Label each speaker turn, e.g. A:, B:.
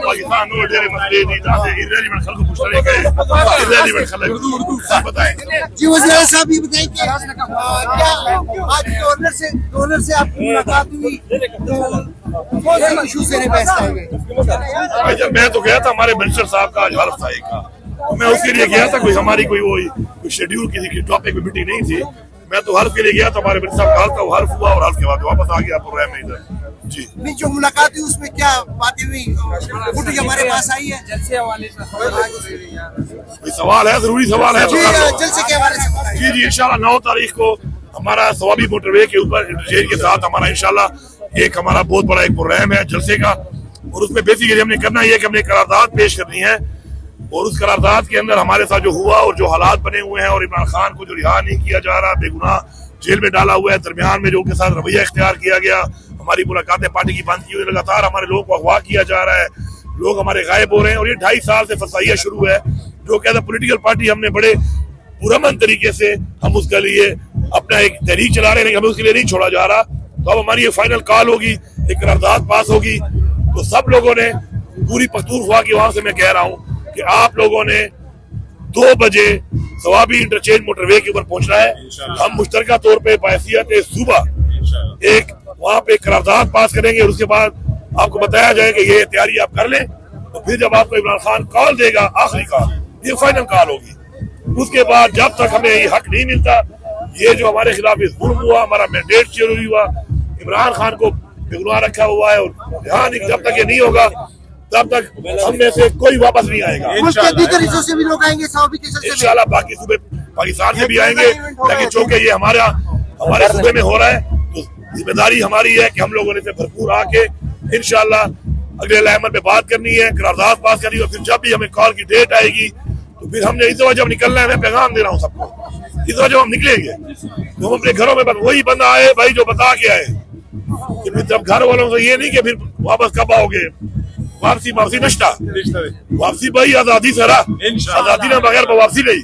A: پاکستان
B: جی وزیر صاحب یہ بتائیں کہ کیا آج گورنر سے آپ کی ملاقات ہوئی تو ایشو سے بحث
A: بھائی جب میں تو گیا تھا ہمارے منسٹر صاحب کا آج حلف تھا ایک کا، تو میں اس کے لیے گیا تھا، کوئی ہماری کوئی شیڈیول کسی کی ٹاپک پہ میٹنگ نہیں تھی، میں تو حلف کے لیے گیا تھا، ہمارے منسٹر صاحب کا حلف تھا، وہ حلف ہوا اور حلف کے بعد واپس آ گیا پروگرام میں ادھر۔ جی
B: جو ملاقات ہوئی اس میں کیا باتیں ہوئی فوٹیج ہمارے پاس آئی ہے؟ جلسے حوالے سے
A: کوئی سوال ہے، ضروری سوال ہے؟
B: جلسے کے حوالے سے
A: جی جی انشاءاللہ 9 تاریخ کو ہمارا ثوابی موٹر وے کے اوپر انٹرچینج کے ساتھ ہمارا انشاءاللہ ایک ہمارا بہت بڑا ایک پروگرام ہے جلسے کا، اور اس میں بیسیکلی ہم نے کرنا یہ ہے کہ ہم نے قرارداد پیش کرنی ہے، اور اس قرارداد کے اندر ہمارے ساتھ جو ہوا اور جو حالات بنے ہوئے ہیں، اور عمران خان کو جو رہا نہیں کیا جا رہا، بے گناہ جیل میں ڈالا ہوا ہے، درمیان میں جو ان کے ساتھ رویہ اختیار کیا گیا، ہماری ملاقاتیں پارٹی کی بند کی ہوئی، لگاتار ہمارے لوگوں کو اغوا کیا جا رہا ہے، لوگ ہمارے غائب ہو رہے ہیں، اور یہ 2.5 سال سے فسائیہ شروع ہے، جو کہ ایز اے پولیٹیکل پارٹی ہم نے بڑے پرامن طریقے سے ہم اس کے لیے اپنا ایک تحریک چلا رہے ہیں، لیکن ہمیں اس کے لیے نہیں چھوڑا جا رہا۔ تو اب ہماری یہ فائنل کال ہوگی، ایک قرارداد پاس ہوگی، تو سب لوگوں نے پوری پختونخوا کی وہاں سے میں کہہ رہا ہوں کہ آپ لوگوں نے 2 بجے ثوابی انٹرچینج موٹر وے کے اوپر پہنچنا ہے، ہم مشترکہ طور پہ بحیثیت صوبہ ایک وہاں پہ قرارداد پاس کریں گے، اور اس کے بعد آپ کو بتایا جائے کہ یہ تیاری آپ کر لیں، تو پھر جب آپ کو عمران خان کال دے گا آخری کال، یہ فائنل کال ہوگی، اس کے بعد جب تک ہمیں یہ حق نہیں ملتا، یہ جو ہمارے خلاف ظلم ہوا، ہمارا مینڈیٹ چوری ہوا، عمران خان کو بے گناہ رکھا ہوا ہے، اور یہاں جب تک یہ نہیں ہوگا تب تک ہم میں سے کوئی واپس نہیں آئے گا۔
B: ملک کے دیگر حصوں سے بھی لوگ آئیں گے ثوابی کے سلسلے میں؟
A: انشاءاللہ باقی صوبے پاکستان سے بھی آئیں گے، لیکن چونکہ یہ ہمارے صوبے میں ہو رہا ہے تو ذمہ داری ہماری ہے کہ ہم لوگوں نے سے بھرپور آ کے انشاءاللہ اگلے لائمر پہ بات کرنی ہے، قرارداد پاس کرنی ہے، اور پھر جب بھی ہمیں کال کی ڈیٹ آئے گی تو پھر ہم نے اس وجہ نکلنا ہے، میں پیغام دے رہا ہوں سب کو، اس وجہ ہم نکلیں گے، تو ہم اپنے گھروں میں وہی بندہ آئے بھائی جو بتا کے آئے، کہ پھر جب گھر والوں سے یہ نہیں کہ پھر واپس کب آؤ گے، واپسی نشتہ واپسی بھائی آزادی سے رہا، آزادی نے بغیر واپسی نہیں۔